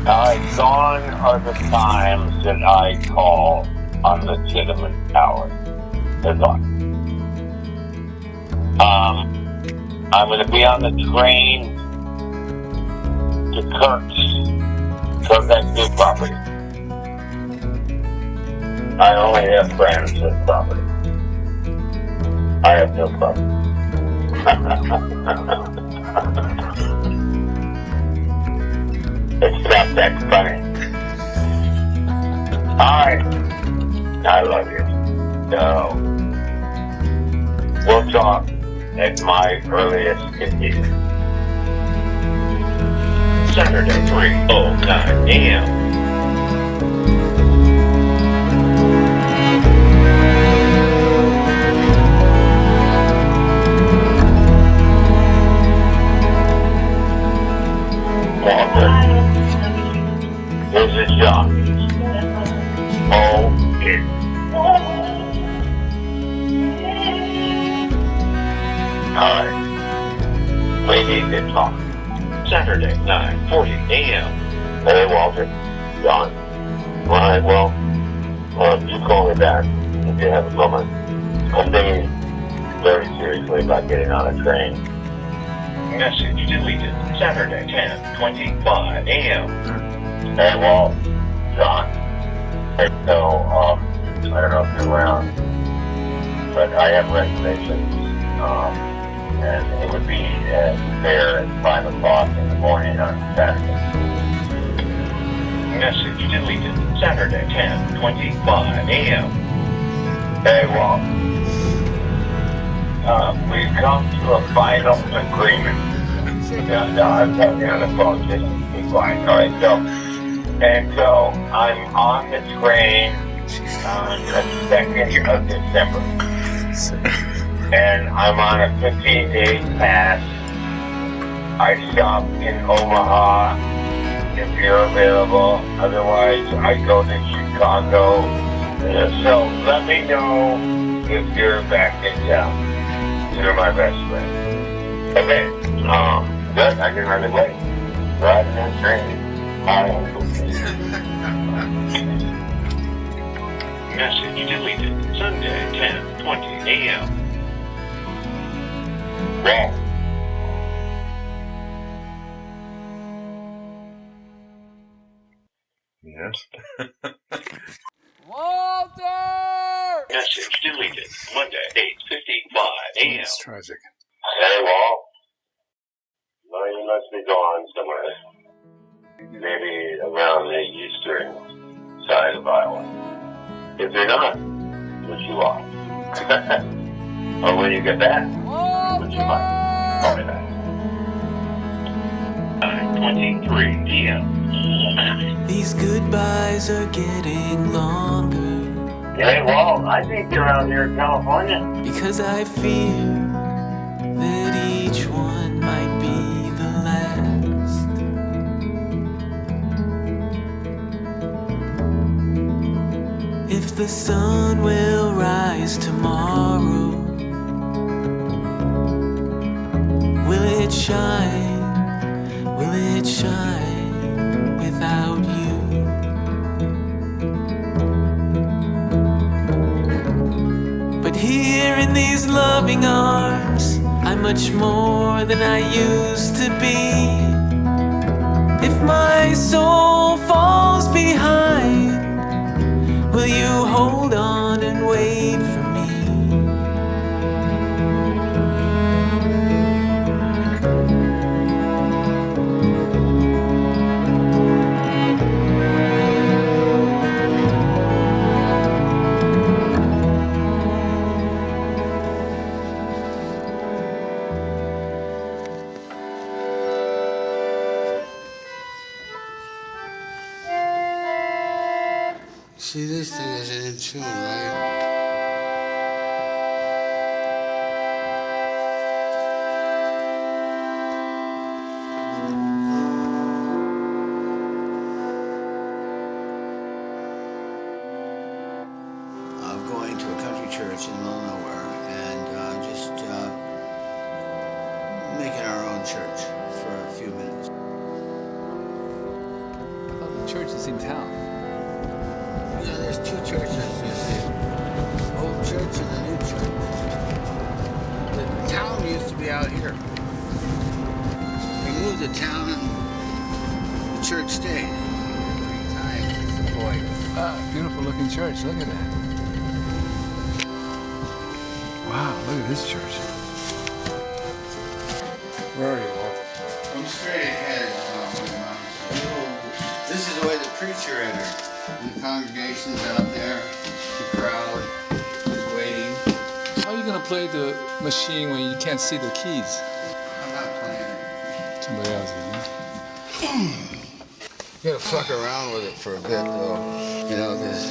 Gone are the times that I call unlegitimate hours. They're gone. I'm going to be on the train to Kirk's new property. I only have friends with property. I have no property. It's not that funny. I love you. So, we'll talk at my earliest convenience. Saturday, 3:09 a.m. This is John. Alright. We need to talk. Saturday, 9:40 a.m. Hey, Walter. John. Alright, well, you call me back if you have a moment. I'm thinking very seriously about getting on a train. Message deleted. Saturday, 10:25 a.m. Hey, Walt. John. Hey, so, I don't know if you're around, but I have reservations, and it would be there at 5 o'clock in the morning on Saturday. Message deleted. Saturday, 10:25 a.m. Hey, Walt. We've come to a final agreement. No, I'm talking on the phone, just be quiet. Alright, so I'm on the train on the 2nd of December. And I'm on a 15-day pass. I stop in Omaha if you're available. Otherwise, I go to Chicago. So let me know if you're back in town. You're my best friend. Okay. Good. I can run away. Riding that train. Message deleted. Sunday, 10:20 a.m. Well. Yes. Walter! Message deleted. Monday, 8:55 a.m. It's tragic. Hey, Walt. Well, you must be gone somewhere. Maybe around the eastern side of Iowa. If you're not, which you are. Or when you get back, which you might. Call me back. 9:23 p.m. These goodbyes are getting longer. Hey, Walt, I think you're out here in California. Because I fear that each one might be the last. If the sun will rise tomorrow, will it shine? Will it shine without you? But here in these loving arms, I'm much more than I used to be. If my soul falls behind, will you hold on and wait for me? See, this thing isn't in tune, right? I'm going to a country church in the middle of nowhere and just making our own church for a few minutes. churches in town. Yeah, there's two churches. There's the old church and the new church. The town used to be out here. They moved the town and the church stayed. Every time it's the point. Ah, beautiful looking church. Look at that. Wow, look at this church. Where are you, Walt? I'm straight ahead. This is the way the preacher entered. The congregation's out there. The crowd is waiting. How are you going to play the machine when you can't see the keys? I'm not playing it. Somebody else is, huh? You gotta fuck around with it for a bit, though. You know, this.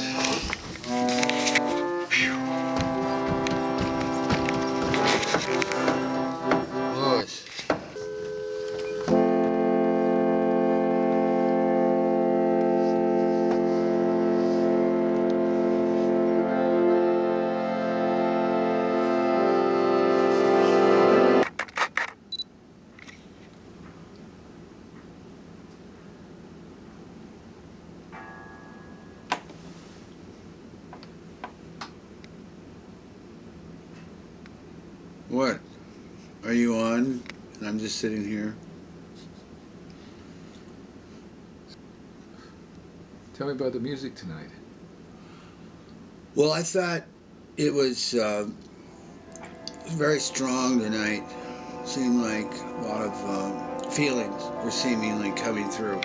Lewis. What? Are you on? And I'm just sitting here. Tell me about the music tonight. Well, I thought it was very strong tonight. Seemed like a lot of feelings were seemingly coming through.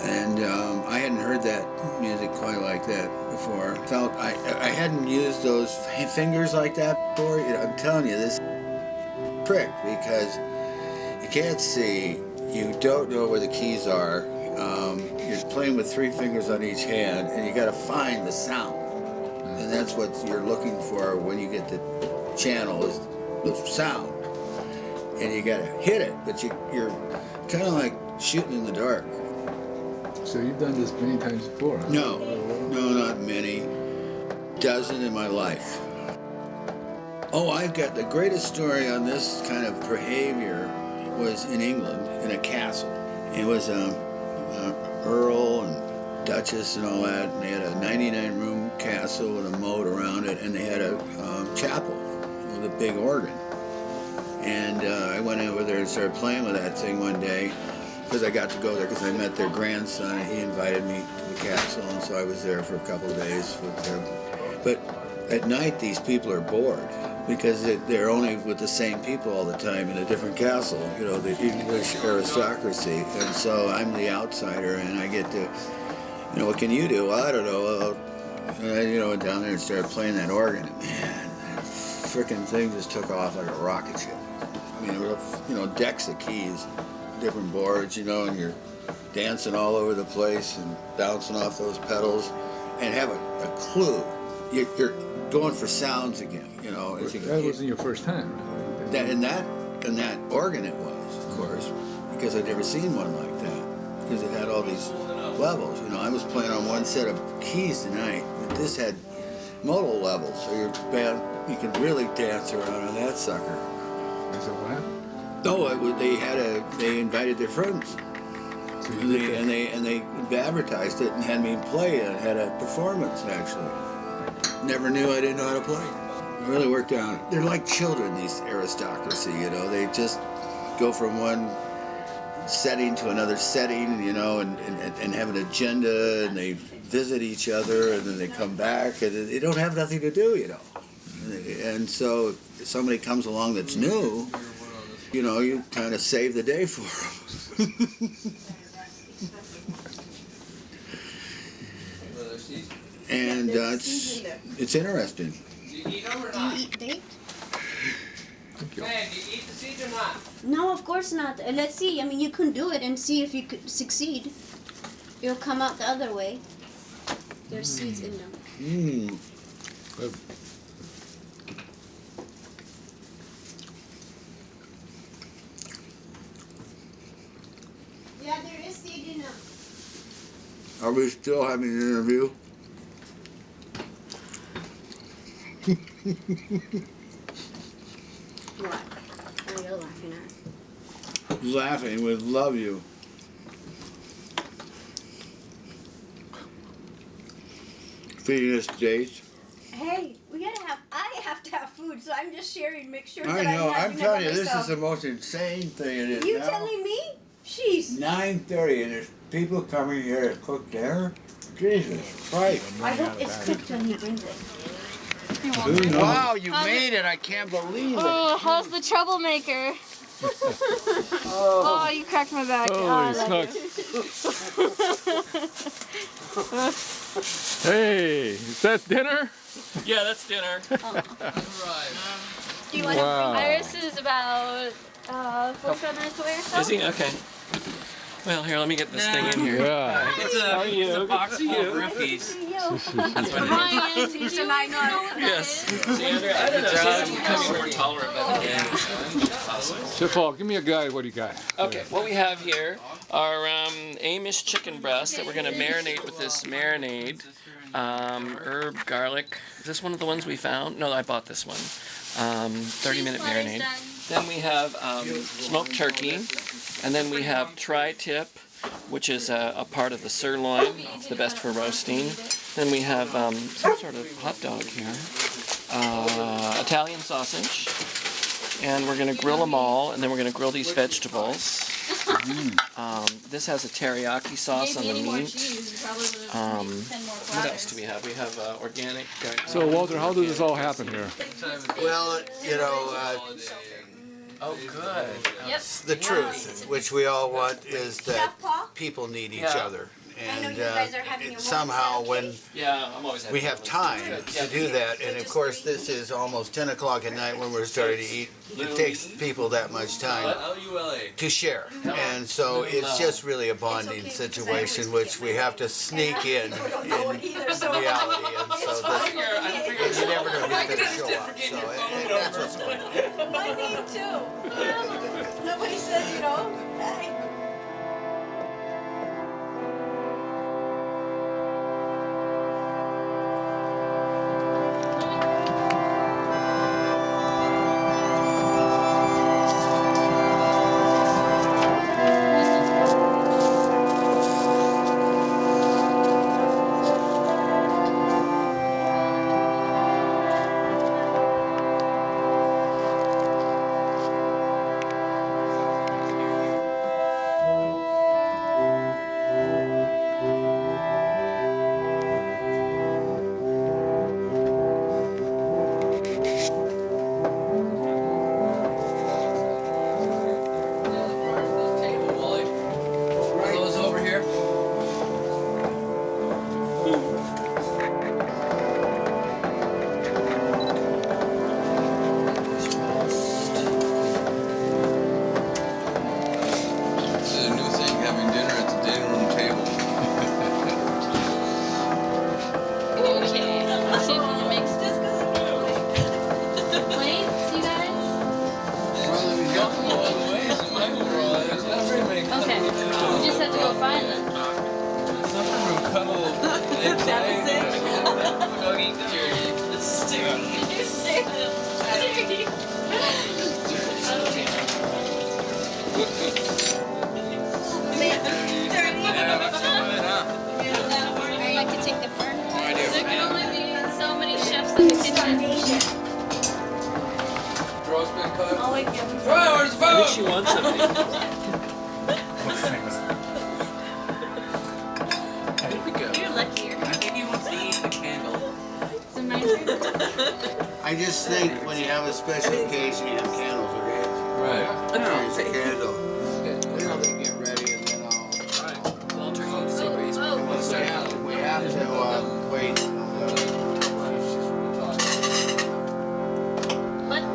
And I hadn't heard that music quite like that before. Felt I hadn't used those fingers like that before. You know, I'm telling you, this trick, because you can't see, you don't know where the keys are. You're playing with three fingers on each hand, and you got to find the sound, and that's what you're looking for when you get the channel, is the sound, and you got to hit it, but you're kind of like shooting in the dark. So you've done this many times before, huh? No, not many. Dozen in my life. Oh, I've got the greatest story on this kind of behavior was in England, in a castle. It was Earl and Duchess and all that, and they had a 99-room castle with a moat around it, and they had a chapel with a big organ. And I went over there and started playing with that thing one day, because I got to go there because I met their grandson, and he invited me to the castle, and so I was there for a couple of days with them. But at night, these people are bored, because they're only with the same people all the time in a different castle, you know, the English aristocracy. And so I'm the outsider, and I get to, you know, what can you do? Well, I don't know. And I, you know, went down there and started playing that organ, and man, that frickin' thing just took off like a rocket ship. I mean, there were, you know, decks of keys, different boards, you know, and you're dancing all over the place and bouncing off those pedals, and have a clue. You're going for sounds again, you know. That wasn't your first time, right? That organ it was, of course, because I'd never seen one like that, because it had all these levels. You know, I was playing on one set of keys tonight, but this had modal levels, so you could really dance around on that sucker. Is it what? No, they invited their friends, So and they advertised it and had me play it. Had a performance actually. Never knew I didn't know how to play. It really worked out. They're like children, these aristocracy, you know. They just go from one setting to another setting, you know, and have an agenda, and they visit each other, and then they come back, and they don't have nothing to do, you know. And so if somebody comes along that's new, you know, you kind of save the day for them. And it's interesting. Do you eat them or not? Do you eat bait? Thank you. Man, do you eat the seeds or not? No, of course not. Let's see. I mean, you can do it and see if you could succeed. It'll come out the other way. There's seeds in them. Yeah, there is seed in them. Are we still having an interview? What? Oh, you're laughing at. Laughing with love you. feeding us dates. Hey, I have to have food, so I'm just sharing, make sure that I know. I'm not I'm doing telling it you, by this is myself. the most insane thing it is You now. telling me? Jeez. 9:30 and there's people coming here to cook dinner. Jesus Christ! I hope it's cooked when he brings it. Wow, you made it! I can't believe it. Oh, how's the troublemaker? Oh, you cracked my back. Holy smokes. Hey, is that dinner? Yeah, that's dinner. Do you want Wow. Iris is about 45 minutes away or so. Is he? Okay. Well, here, let me get this thing in here. Yeah. It's a box full of roofies. That's what it is. Ryan, do you know what that Yes. is? See, Andrea, I don't know. She's becoming more tolerant by the day. Chef Paul, give me a guide. What do you got? Okay, what we have here are Amish chicken breasts that we're going to marinate with this marinade. Herb, garlic. Is this one of the ones we found? No, I bought this one. 30-minute marinade. Then we have smoked turkey. And then we have tri-tip, which is a part of the sirloin. It's the best for roasting. Then we have some sort of hot dog here. Italian sausage. And we're going to grill them all, and then we're going to grill these vegetables. This has a teriyaki sauce on the meat. What else do we have? We have organic. So, Walter, how does this all happen here? Well, you know, Oh, good. the truth, which we all want, is that Chef Paul? people need each Yeah. other. I know And you guys are having your somehow moment, when okay? Yeah, I'm always happy. we have time to do that, and of course this is almost 10 o'clock at night when we're starting to eat. It takes people that much time to share, and so it's just really a bonding situation which we have to sneak in reality, and so this, you never know who's going to show up, so that's what's going on. My name too. Nobody says, you know, hey. I think she wants something. There we go. You're luckier. I think he wants to eat the candle. Some nicer. I just think when you have a special occasion, you have candles, okay? Right. There's a candle. You know, they get ready and then I'll... Walter, you see Grace. We have to wait.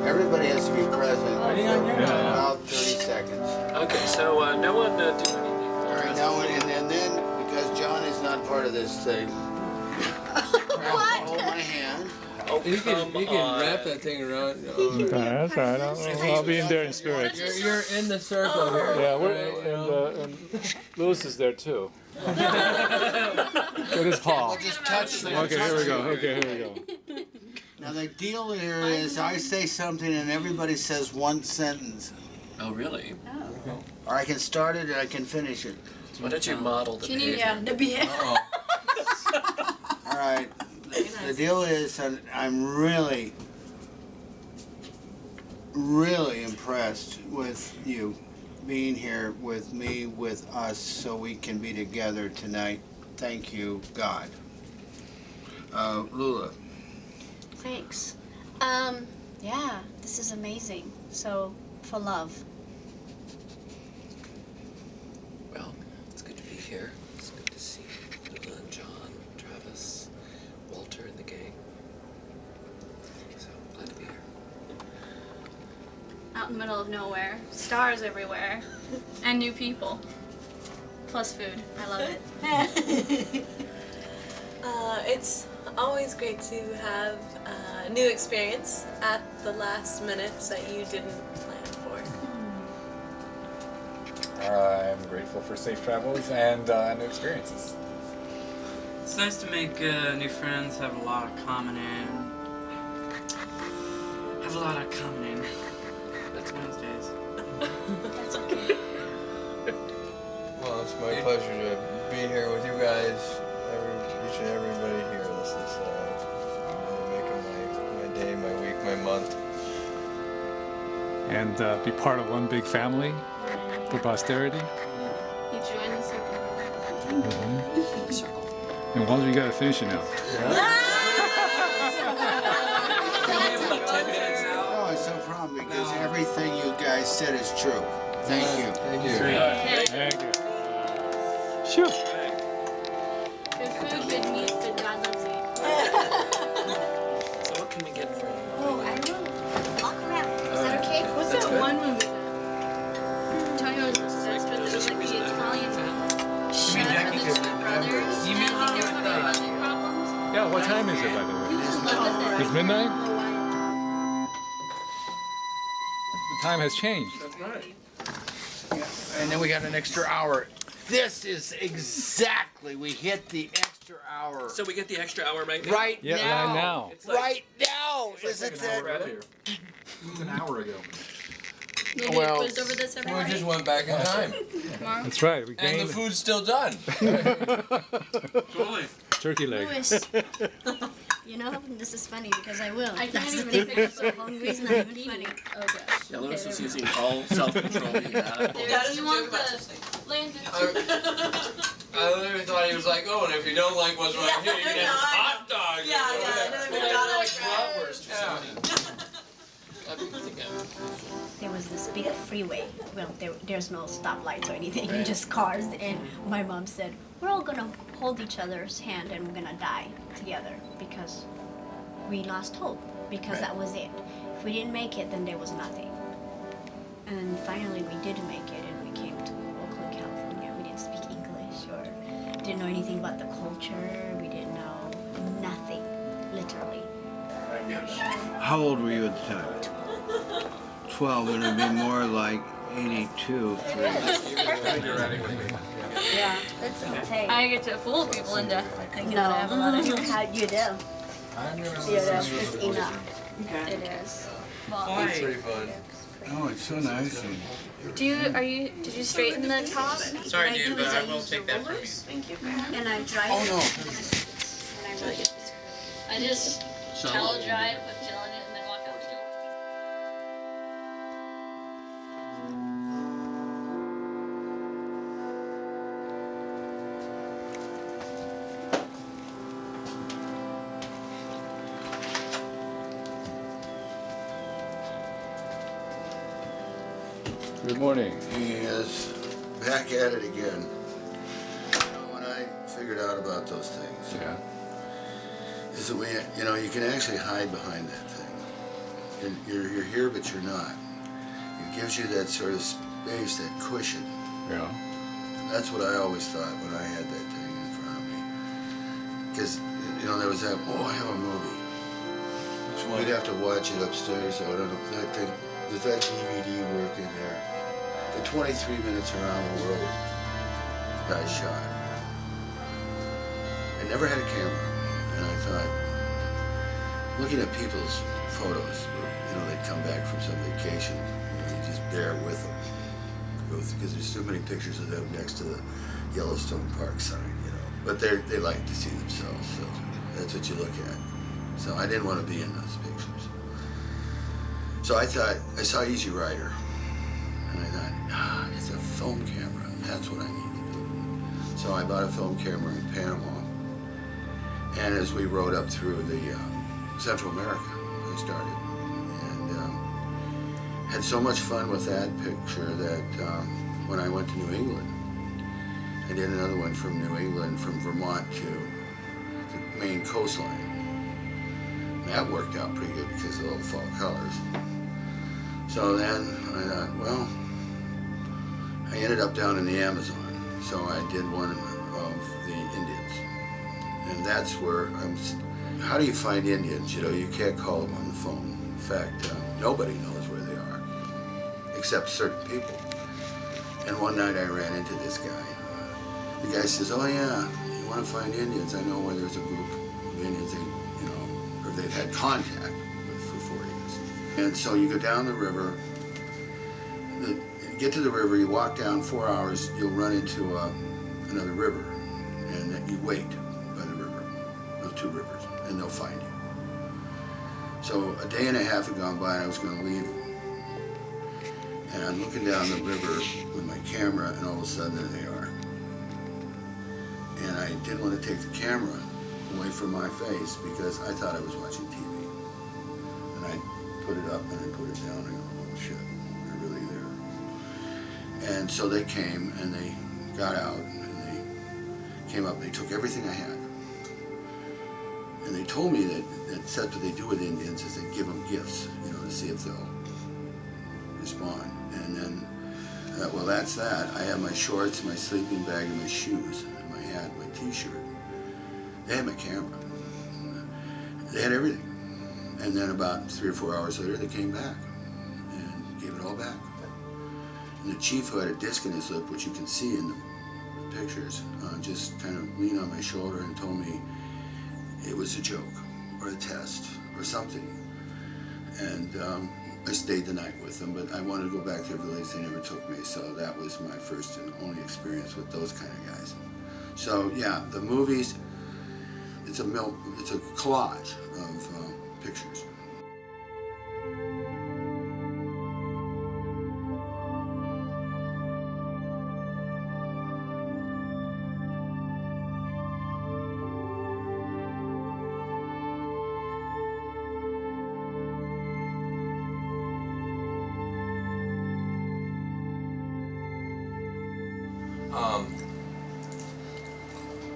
Everybody has to be present for about 30 seconds. Okay, so no one do anything. All right, now and then because John is not part of this thing, hold my hand. Oh, You can on. wrap that thing around. That's right. I'll be in there in spirit. You're in the circle here. Yeah, and Lewis is there too. It is Paul. I'll just touch them. Okay, here we go. Okay, here we go. Now the deal here is I say something and everybody says one sentence. Oh, really? Or I can start it and I can finish it. Why don't you model the behavior? Yeah, the behavior. All right. The deal is, I'm really, really impressed with you being here with me, with us, so we can be together tonight. Thank you, God. Lula. Thanks. Yeah, this is amazing. So, for love. Well, it's good to be here. It's good to see Lula and John, Travis, Walter, and the gang. So glad to be here. Out in the middle of nowhere, stars everywhere, and new people. Plus food. I love it. It's always great to have a new experience at the last minute that you didn't plan for. I'm grateful for safe travels and new experiences. It's nice to make new friends, have a lot of common in. That's Wednesdays. That's okay. Well, it's my pleasure to be here with you guys, each and everybody here. This is really making my day, my week, my month. And be part of one big family for posterity. You join the circle. And Walter, you gotta finish it now. Oh, it's no problem, because everything you guys said is true. Thank you. Thank you. Thank you. Sure. Good food, good meat, good God loves you. So what can we get for you? Oh, I don't know. Walk around. Is that okay? What's that one movie? Tony was obsessed with it. It was like the Italian chef and the two brothers. You mean and I think they were having budget problems. Yeah, what time is it, by the way? You just loved it. It's midnight? The time has changed. That's right. And then we got an extra hour. This is exactly, we hit the extra hour. So we get the extra hour right now? Right Yeah, now. right now. It's like- Right now. Isn't An that? hour earlier. It was an hour ago. We'll do a Well, quiz over this every We night. just went back in time. Tomorrow. That's right. We And the gained food's still done. Totally. turkey leg. Lewis. You know, this is funny because I will. I can't That's the even thing. pick I'm up so hungry, it's not even funny. Oh gosh. Yeah, Lewis Okay, is there we using all self-control he had. go. That is You a want joke about the such things. Landon? I literally thought he was like, oh, and if you don't like what's right here, you can have hot dogs. Yeah, another McDonald's. Bratwurst or Yeah. something. That'd be good to go. There was this big freeway. Well, there's no stoplights or anything, just cars. And my mom said, we're all gonna hold each other's hand and we're gonna die together because we lost hope, because that was it. If we didn't make it, then there was nothing. And finally we did make it, and we came to Oakland, California. We didn't speak English or didn't know anything about the culture. We didn't know nothing, literally. How old were you at the time? 12, and it'd be more like 82. Yeah, that's okay. I get to fool people into thinking No, that I have a lot of you do. You do. It's enough. It is. It's pretty fun. Oh, it's so nice. Did you straighten the top? Sorry, dude, but I will take that from you. Thank you. And I drive. Oh, no. I just towel dry, put gel in it, and then walk out the door. Good morning. He is back at it again. When I figured out about those things, is that you can actually hide behind that thing. You're here, but you're not. It gives you that sort of space, that cushion. Yeah. And that's what I always thought when I had that thing in front of me. Because, there was that, I have a movie. We'd have to watch it upstairs, so I don't know, that thing, does that DVD work in there? The 23 minutes around the world I shot. I never had a camera, and I thought, looking at people's photos, they'd come back from some vacation, you just bear with them. Because there's so many pictures of them next to the Yellowstone Park sign, But they like to see themselves, so That's what you look at. So I didn't want to be in those pictures. So I saw Easy Rider, and I thought, it's a film camera. That's what I need to do. So I bought a film camera in Panama, and as we rode up through the Central America, I started, and had so much fun with that picture that when I went to New England, I did another one from New England, from Vermont to the Maine coastline. That worked out pretty good because of all the fall colors. So then I thought, well, I ended up down in the Amazon. So I did one of the Indians. And that's where how do you find Indians? You know, you can't call them on the phone. In fact, nobody knows where they are, except certain people. And one night I ran into this guy. The guy says, oh yeah, you want to find Indians? I know where there's a group of Indians or they've had contact with for 4 years. And so you go down the river, get to the river, you walk down 4 hours, you'll run into another river, and then you wait by the river, those two rivers, and they'll find you. So a day and a half had gone by, and I was going to leave, and I'm looking down the river with my camera, and all of a sudden there they are. And I didn't want to take the camera away from my face because I thought I was watching TV. And I put it up and I put it down and I go, oh shit, they're really there. And so they came and they got out and they came up and they took everything I had. And they told me that that's what they do with Indians is they give them gifts, you know, to see if they'll respond. And then I thought, well, that's that. I have my shorts, my sleeping bag, and my shoes, and my hat, my t-shirt. They had my camera. They had everything. And then about 3 or 4 hours later, they came back and gave it all back. And the chief, who had a disc in his lip, which you can see in the pictures, just kind of leaned on my shoulder and told me it was a joke or a test or something. And I stayed the night with them, but I wanted to go back to their village. They never took me, so that was my first and only experience with those kind of guys. So yeah, the movies, it's a collage of pictures.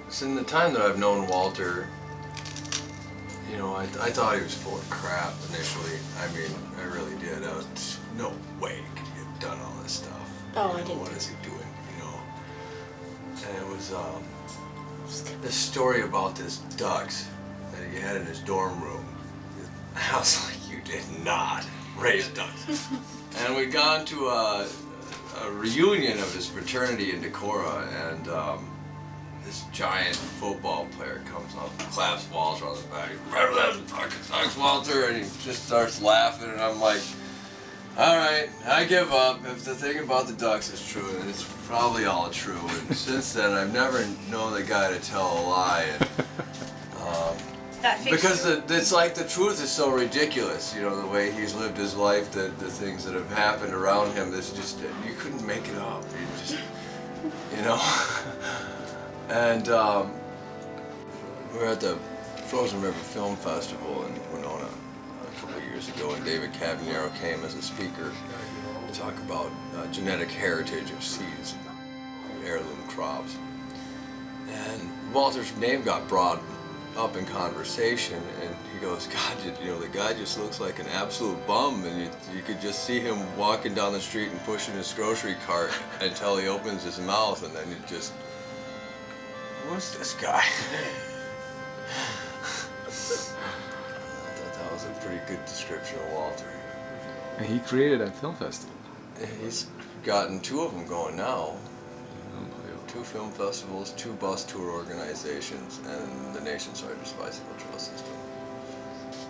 So in the time that I've known Walter, you know, I thought he was full of crap initially. I mean, I really did. I was, no way could he have done all this stuff. Oh, I didn't. What is he doing, you know? And it was this story about this ducks that he had in his dorm room. I was like, you did not raise ducks. And we'd gone to a reunion of his fraternity in Decorah, and this giant football player comes up, claps Walter on the back, thanks Walter, and he just starts laughing, and I'm like, all right, I give up. If the thing about the ducks is true, and it's probably all true, and since then I've never known the guy to tell a lie, and, because it's like the truth is so ridiculous, you know, the way he's lived his life, the things that have happened around him, this just, you couldn't make it up, you just, you know. And we were at the Frozen River Film Festival in Winona a couple of years ago, and David Caballero came as a speaker to talk about genetic heritage of seeds, heirloom crops. And Walter's name got brought up in conversation, and he goes, God, you know, the guy just looks like an absolute bum, and you could just see him walking down the street and pushing his grocery cart until he opens his mouth, and then you just, what's this guy? I thought that was a pretty good description of Walter. And he created a film festival. He's gotten 2 of them going now. 2 film festivals, 2 bus tour organizations, and the nation's largest bicycle trail system.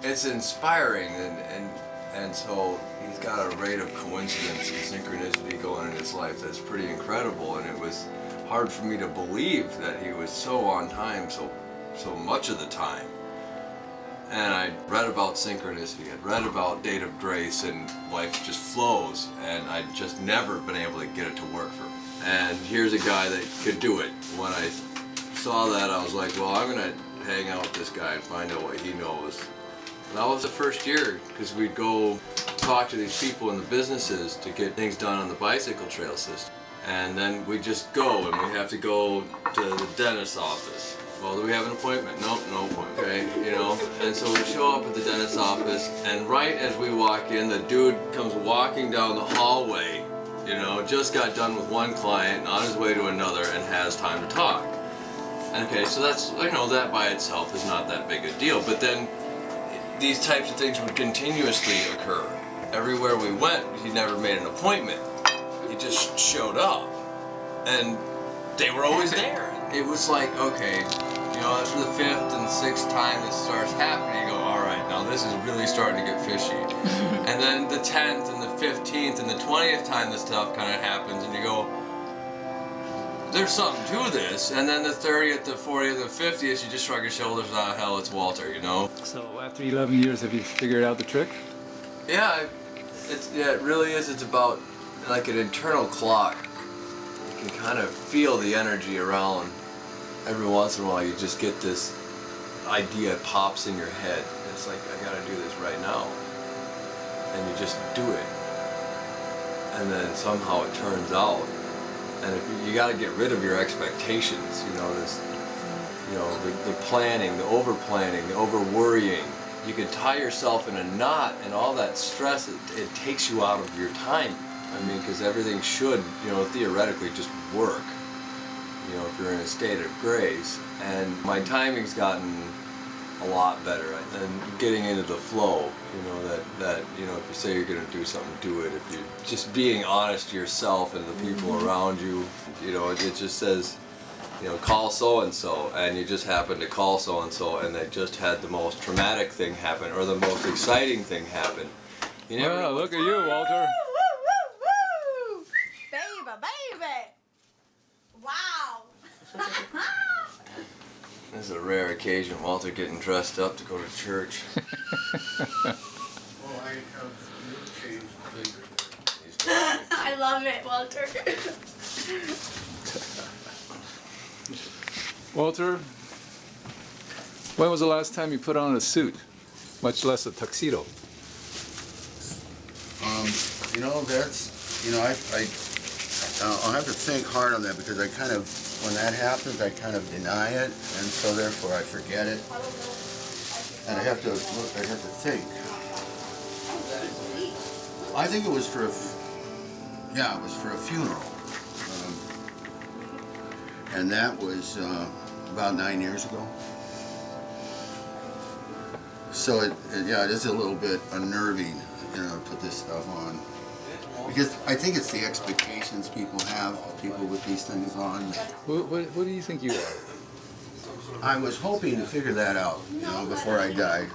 It's inspiring, and so he's got a rate of coincidence and synchronicity going in his life that's pretty incredible, and it was hard for me to believe that he was so on time so much of the time. And I read about synchronicity, I'd read about date of grace, and life just flows, and I'd just never been able to get it to work for me. And here's a guy that could do it. When I saw that, I was like, well, I'm gonna hang out with this guy and find out what he knows. And that was the first year, because we'd go talk to these people in the businesses to get things done on the bicycle trail system. And then we just go, and we have to go to the dentist's office. Well, do we have an appointment? Nope, no appointment. Okay, you know. And so we show up at the dentist's office, and right as we walk in, the dude comes walking down the hallway, you know, just got done with one client, on his way to another, and has time to talk. Okay, so that's, you know, that by itself is not that big a deal. But then these types of things would continuously occur. Everywhere we went, he never made an appointment. He just showed up, and they were always there. It was like, okay, you know, after the 5th and 6th time this starts happening, you go, all right, now this is really starting to get fishy. And then the 10th and the 15th and the 20th time this stuff kind of happens, and you go, there's something to this. And then the 30th, the 40th, the 50th, you just shrug your shoulders, ah, hell, it's Walter, you know? So after 11 years, have you figured out the trick? Yeah, it really is. It's about like an internal clock. You can kind of feel the energy around. Every once in a while, you just get this idea pops in your head. And it's like, I gotta do this right now. And you just do it. And then somehow it turns out. And if you gotta get rid of your expectations, you know, this, you know, the planning, the over-planning, the over-worrying. You can tie yourself in a knot, and all that stress, it takes you out of your time. I mean, because everything should, you know, theoretically just work, you know, if you're in a state of grace. And my timing's gotten a lot better, and getting into the flow, you know, that you know, if you say you're going to do something, do it. If you're just being honest to yourself and the people around you, you know, it just says, you know, call so-and-so, and you just happen to call so-and-so, and they just had the most traumatic thing happen, or the most exciting thing happen. You never know. Look at you, Walter. Baby! Wow! This is a rare occasion, Walter getting dressed up to go to church. I love it, Walter. Walter, when was the last time you put on a suit, much less a tuxedo? You know, that's, you know, I'll have to think hard on that, because I kind of, when that happens, I kind of deny it, and so therefore I forget it. And I have to look, I have to think. I think it was for a funeral. And that was about 9 years ago. So it is a little bit unnerving, you know, to put this stuff on. Because I think it's the expectations people have, people with these things on. What do you think you are? I was hoping to figure that out, you know, before I died.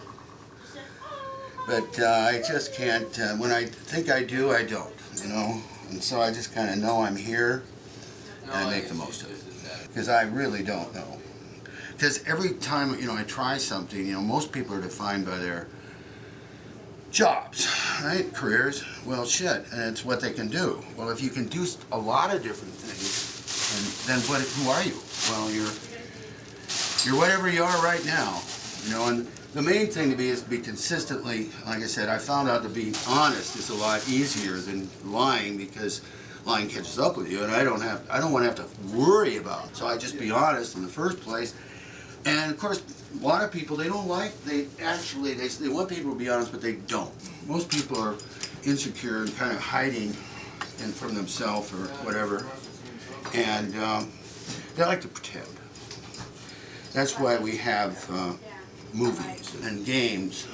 But I just can't, when I think I do, I don't, you know. And so I just kind of know I'm here, and I make the most of it. Because I really don't know. Because every time, you know, I try something, you know, most people are defined by their jobs, right? Careers. Well, shit, and it's what they can do. Well, if you can do a lot of different things, then who are you? Well, you're whatever you are right now, you know. And the main thing to be is to be consistently, like I said, I found out to be honest is a lot easier than lying, because lying catches up with you, and I don't want to have to worry about it. So I just be honest in the first place. And of course, a lot of people, they want people to be honest, but they don't. Most people are insecure and kind of hiding from themselves or whatever. And they like to pretend. That's why we have movies and games,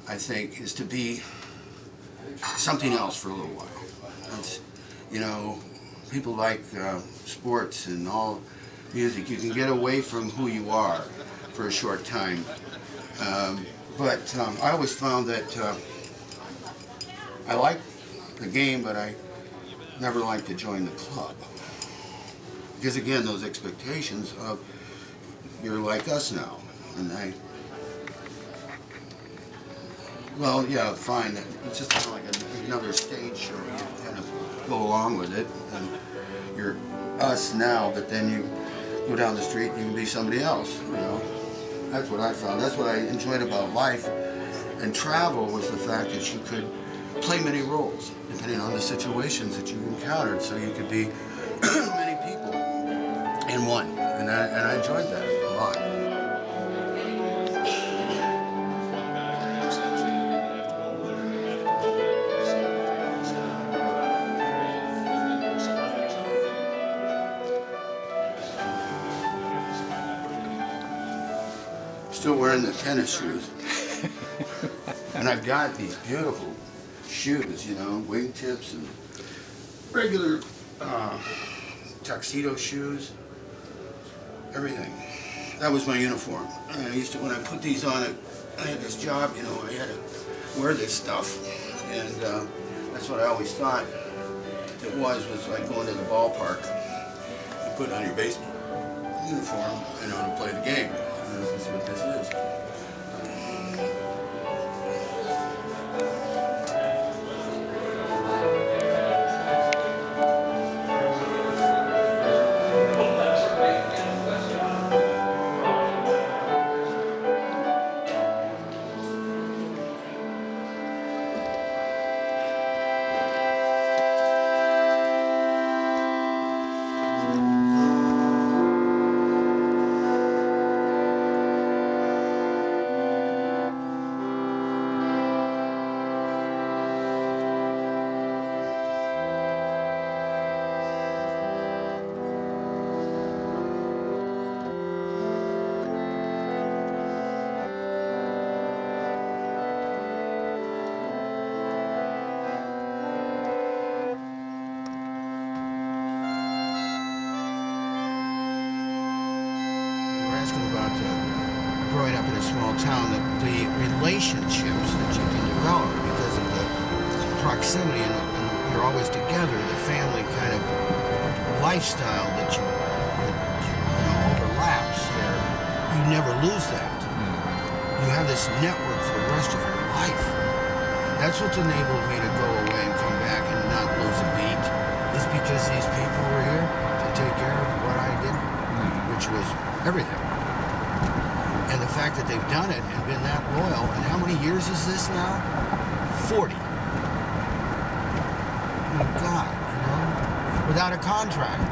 I think, is to be something else for a little while. It's, you know, people like sports and all music. You can get away from who you are for a short time. But I always found that I like the game, but I never liked to join the club. Because again, those expectations of, you're like us now. And Well, yeah, fine. It's just kind of like another stage show. You kind of go along with it, and you're us now, but then you go down the street and you can be somebody else, you know. That's what I found. That's what I enjoyed about life. And travel was the fact that you could play many roles, depending on the situations that you encountered, so you could be many people in one. And I enjoyed that a lot. Still wearing the tennis shoes. And I've got these beautiful shoes, you know, wingtips and regular tuxedo shoes, everything. That was my uniform. And I used to, when I put these on, I had this job, you know, I had to wear this stuff. And that's what I always thought it was like going to the ballpark. You put on your baseball uniform, you know, to play the game. And this is what this is. Growing up in a small town, the relationships that you can develop because of the proximity and you're always together, the family kind of lifestyle that you know overlaps there, you never lose that. You have this network for the rest of your life. That's what's enabled me to go away and come back and not lose a beat, is because these people were here to take care of what I did, which was everything. And the fact that they've done it and been that loyal, and how many years is this now? 40. Oh my God, you know? Without a contract.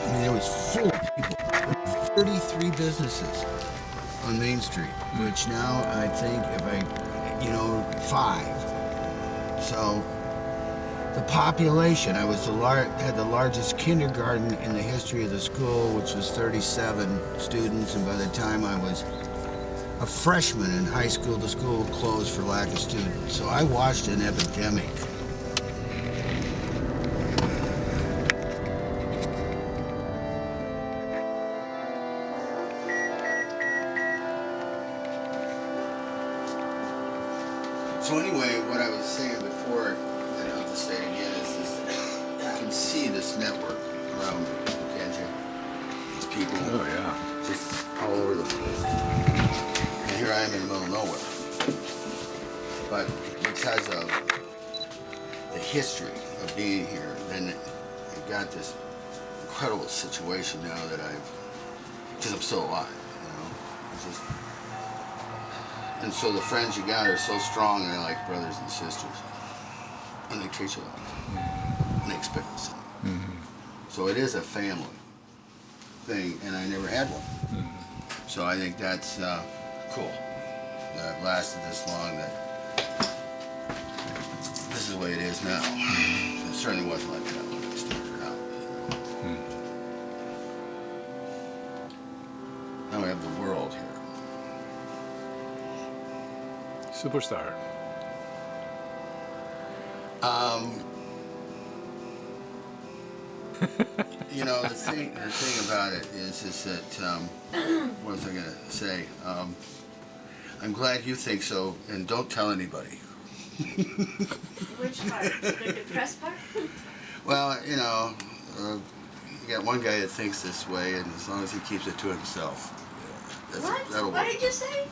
I mean, there was 4 people, 33 businesses on Main Street, which now I think if I, you know, 5. So, the population, I was had the largest kindergarten in the history of the school, which was 37 students, and by the time I was a freshman in high school, the school closed for lack of students. So I watched an epidemic. So anyway, what I was saying before, and I'll just say it again, is this, you can see this network around me, can't you? These people, oh yeah, just all over the place. And here I am in the middle of nowhere. But because of the history of being here, then I've got this incredible situation now that because I'm still alive, you know? It's just, and so the friends you got are so strong, and they're like brothers and sisters. And they treat you like that. And they expect the same. So it is a family thing, and I never had one. So I think that's cool. That I've lasted this long, that this is the way it is now. It certainly wasn't like that when I started out. Now we have the world here. Superstar. You know, the thing about it is that, what was I going to say? I'm glad you think so, and don't tell anybody. Which part? The depressed part? Well, you know, You got one guy that thinks this way, and as long as he keeps it to himself, that'll What work. did you say?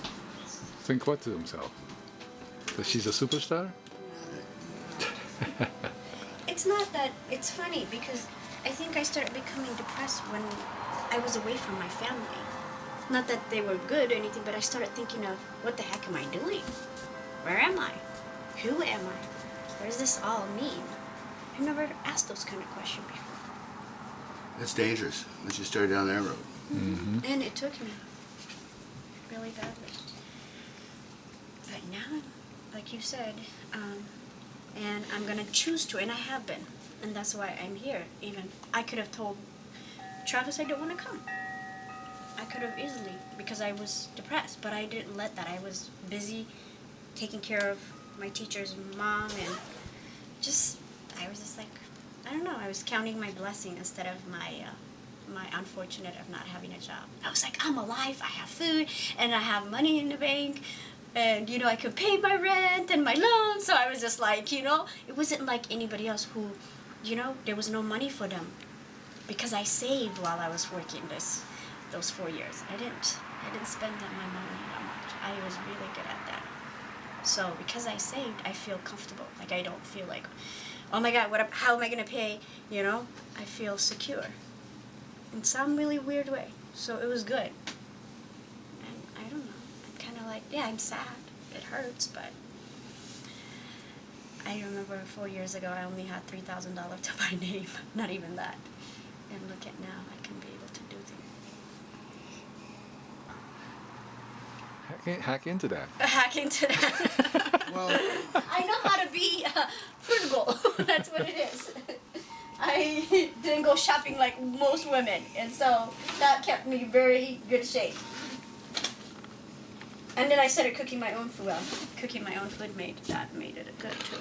Think what to himself? That she's a superstar? It's not that, it's funny because I think I started becoming depressed when I was away from my family. Not that they were good or anything, but I started thinking of, what the heck am I doing? Where am I? Who am I? What does this all mean? I've never asked those kind of questions before. It's dangerous once you start down that road. Mm-hmm. And it took me really badly. But now, like you said, and I'm going to choose to, and I have been. And that's why I'm here. Even I could have told Travis I don't want to come. I could have easily, because I was depressed, but I didn't let that. I was busy taking care of my teacher's mom, and I was just like, I don't know, I was counting my blessing instead of my unfortunate of not having a job. I was like, I'm alive, I have food, and I have money in the bank, and, you know, I could pay my rent and my loan, so I was just like, you know, it wasn't like anybody else who, you know, there was no money for them, because I saved while I was working those 4 years. I didn't spend my money that much. I was really good at that. So because I saved, I feel comfortable. Like I don't feel like, oh my God, how am I gonna pay? You know, I feel secure in some really weird way. So it was good. And I don't know. I'm kind of like, yeah, I'm sad. It hurts, but I remember 4 years ago I only had $3,000 to my name. Not even that. And look at now, I can be able to do things. Hack into that. Hack into that. Well, I know how to be frugal. That's what it is. I didn't go shopping like most women, and so that kept me very good shape. And then I started cooking my own food. Well, cooking my own food made it good too.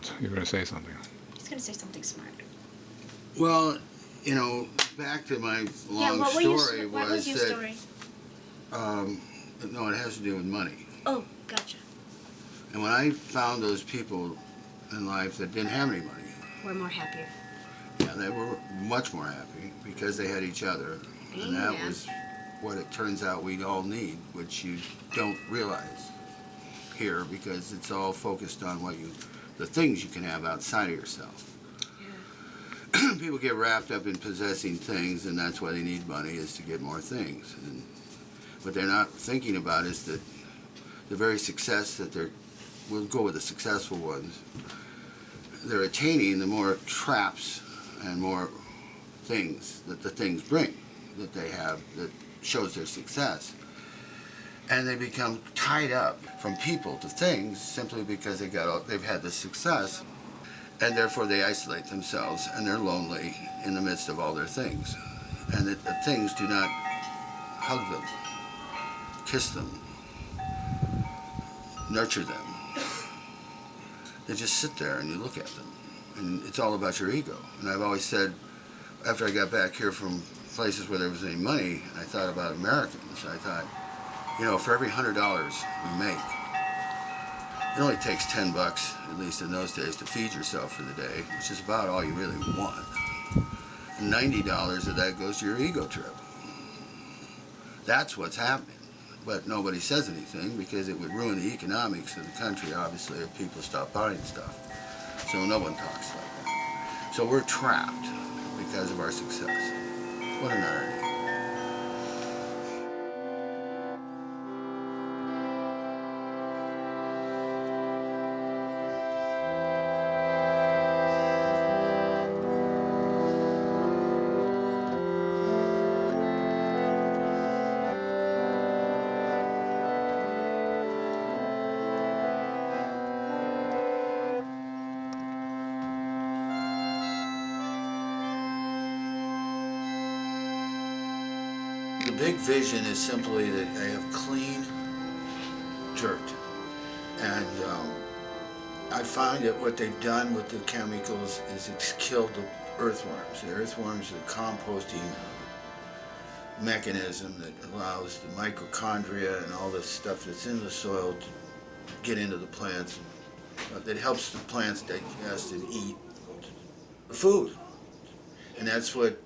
So you're going to say something. He's gonna say something smart. well, you know, back to my long what story what was your that, story? no, it has to do with money. Oh, gotcha. And when I found those people in life that didn't have any money, We're more happier. yeah, they were much more happy because they had each other. And that Amen. was what it turns out we all need, which you don't realize here because it's all focused on the things you can have outside of yourself. People get wrapped up in possessing things, and that's why they need money, is to get more things. And what they're not thinking about is that the very success that we'll go with the successful ones, they're attaining, the more traps and more things that the things bring that they have that shows their success. And they become tied up from people to things simply because they've had the success, and therefore they isolate themselves and they're lonely in the midst of all their things. And the things do not hug them, kiss them, nurture them. They just sit there and you look at them. And it's all about your ego. And I've always said, after I got back here from places where there was any money, I thought about Americans. I thought, you know, for every $100 we make, it only takes $10, at least in those days, to feed yourself for the day, which is about all you really want. And $90 of that goes to your ego trip. That's what's happening. But nobody says anything because it would ruin the economics of the country, obviously, if people stop buying stuff. So no one talks like that. So we're trapped because of our success. What an irony. The big vision is simply that I have clean dirt. And I find that what they've done with the chemicals is it's killed the earthworms. The earthworms are the composting mechanism that allows the mitochondria and all the stuff that's in the soil to get into the plants. That helps the plants digest and eat food. And that's what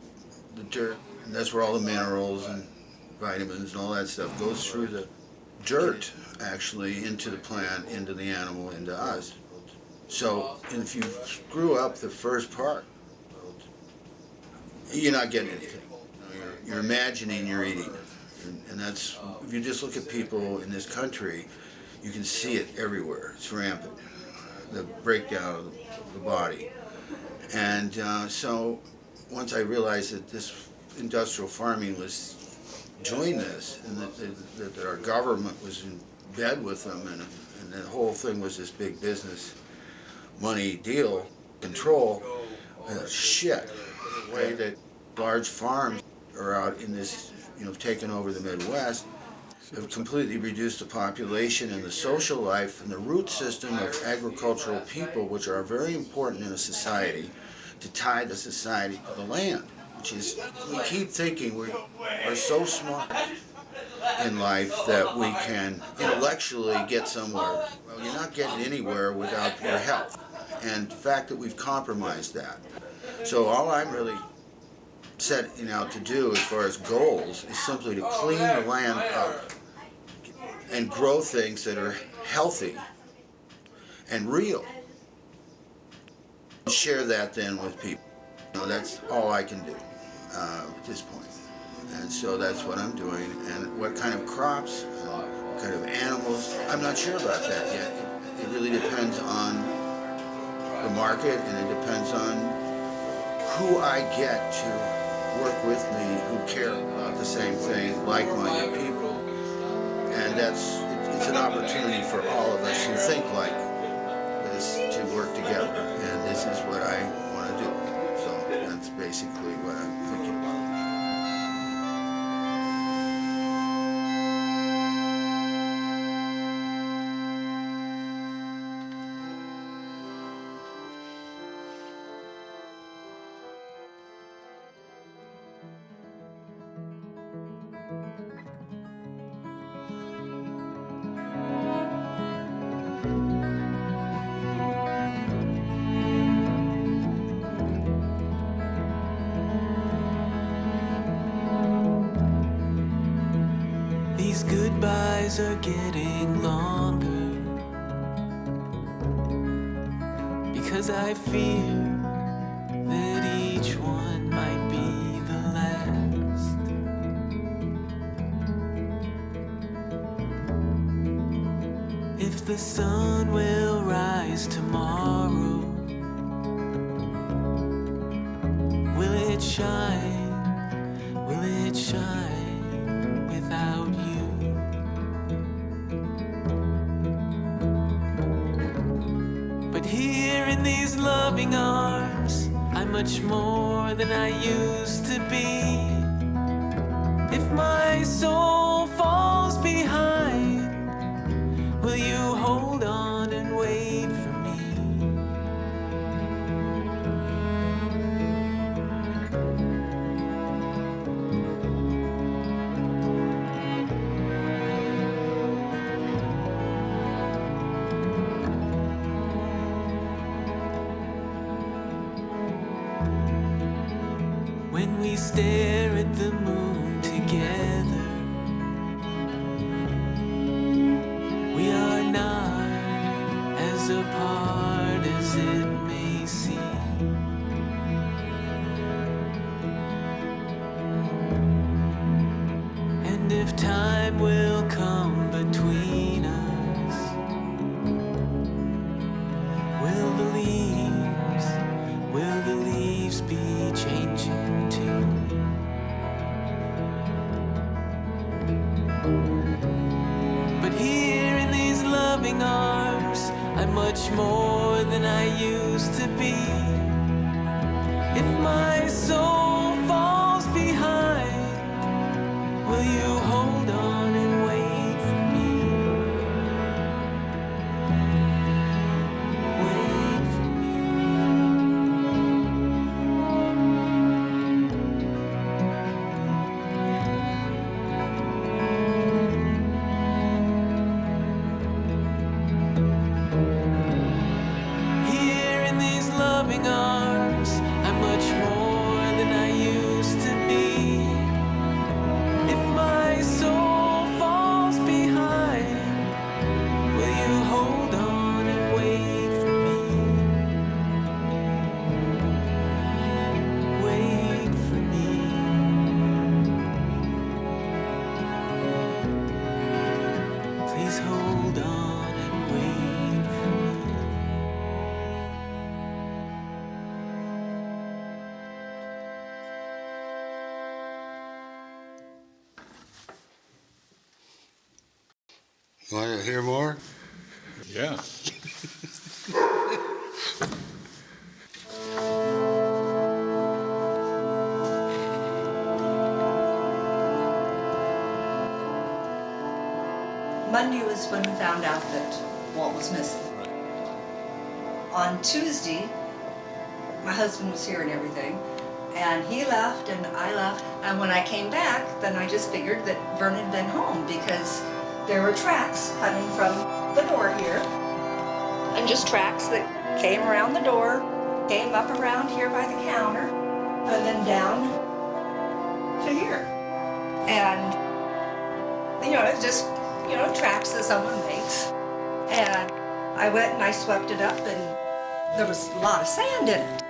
the dirt, and that's where all the minerals and vitamins and all that stuff goes through the dirt, actually, into the plant, into the animal, into us. So if you screw up the first part, you're not getting anything. You're imagining you're eating. And that's, if you just look at people in this country, you can see it everywhere. It's rampant, the breakdown of the body. And so once I realized that this industrial farming was doing this, and that our government was in bed with them, and the whole thing was this big business, money deal, control, shit. The way that large farms are out in this, taking over the Midwest, have completely reduced the population and the social life and the root system of agricultural people, which are very important in a society, to tie the society to the land. Which is, we keep thinking we are so smart in life that we can intellectually get somewhere. Well, you're not getting anywhere without your health. And the fact that we've compromised that. So all I'm really setting out to do as far as goals is simply to clean the land up and grow things that are healthy and real. Share that then with people. That's all I can do at this point. And so that's what I'm doing. And what kind of crops, what kind of animals, I'm not sure about that yet. It really depends on the market, and it depends on who I get to work with me who care about the same thing, like-minded people. And it's an opportunity for all of us who think like this to work together. And this is what I want to do. So that's basically what I'm thinking about. These goodbyes are getting longer, because I fear that each one might be the last. If the sun will rise tomorrow, will it shine? Will it shine without you? But here in these loving arms, I'm much more than I used to be. If my soul falls behind, will you hold on and wait for me? When we stare at the moon together, we are not as apart as it may seem. And if time will come between us, will the leaves be changing too? But here in these loving arms, I'm much more than I used to be. If my soul falls behind, will you hold on and wait for me? Wait for Here in these loving arms, I'm much more than Want to hear more? Yeah. Monday was when we found out that Walt was missing. On Tuesday, my husband was here and everything, and he left and I left, and when I came back, then I just figured that Vern had been home because there were tracks coming from the door here, and just tracks that came around the door, came up around here by the counter, and then down to here. And, you know, it's just, you know, tracks that someone makes. And I went and I swept it up, and there was a lot of sand in it.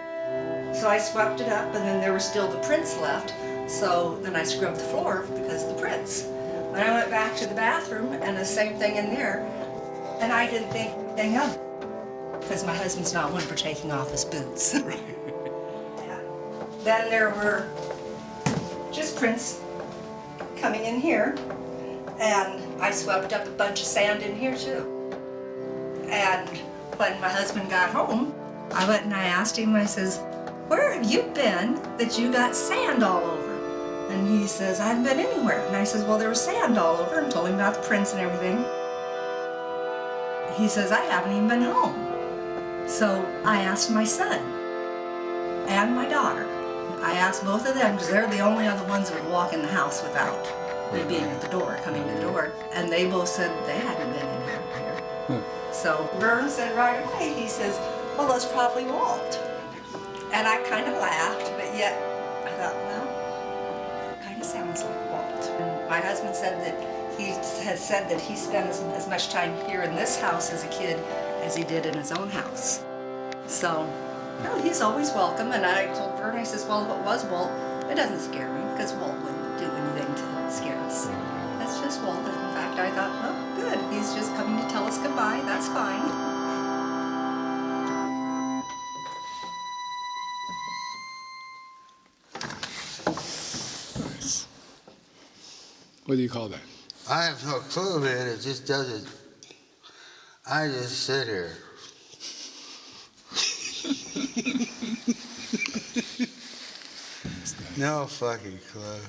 So I swept it up, and then there were still the prints left. So then I scrubbed the floor because of the prints. When I went back to the bathroom, and the same thing in there, and I didn't think anything of it because my husband's not one for taking off his boots. Then there were just prints coming in here, and I swept up a bunch of sand in here too. And when my husband got home, I went and I asked him, I says, "Where have you been that you got sand all over?" And he says, "I haven't been anywhere." And I says, "Well, there was sand all over," and told him about the prints and everything. He says, "I haven't even been home." So I asked my son and my daughter. I asked both of them because they're the only other ones that would walk in the house without me being at the door, coming to the door. And they both said they hadn't been in here. So Vern said right away, he says, "Well, that's probably Walt." And I kind of laughed, but yet I thought, well, it kind of sounds like Walt. And my husband said that he has said that he spent as much time here in this house as a kid as he did in his own house. So, no, he's always welcome. And I told Vern, I says, well, if it was Walt, it doesn't scare me because Walt wouldn't do anything to scare us. That's just Walt. In fact, I thought, well, good. He's just coming to tell us goodbye. That's fine. Nice. What do you call that? I have no clue, man. It just doesn't. I just sit here. No fucking clue.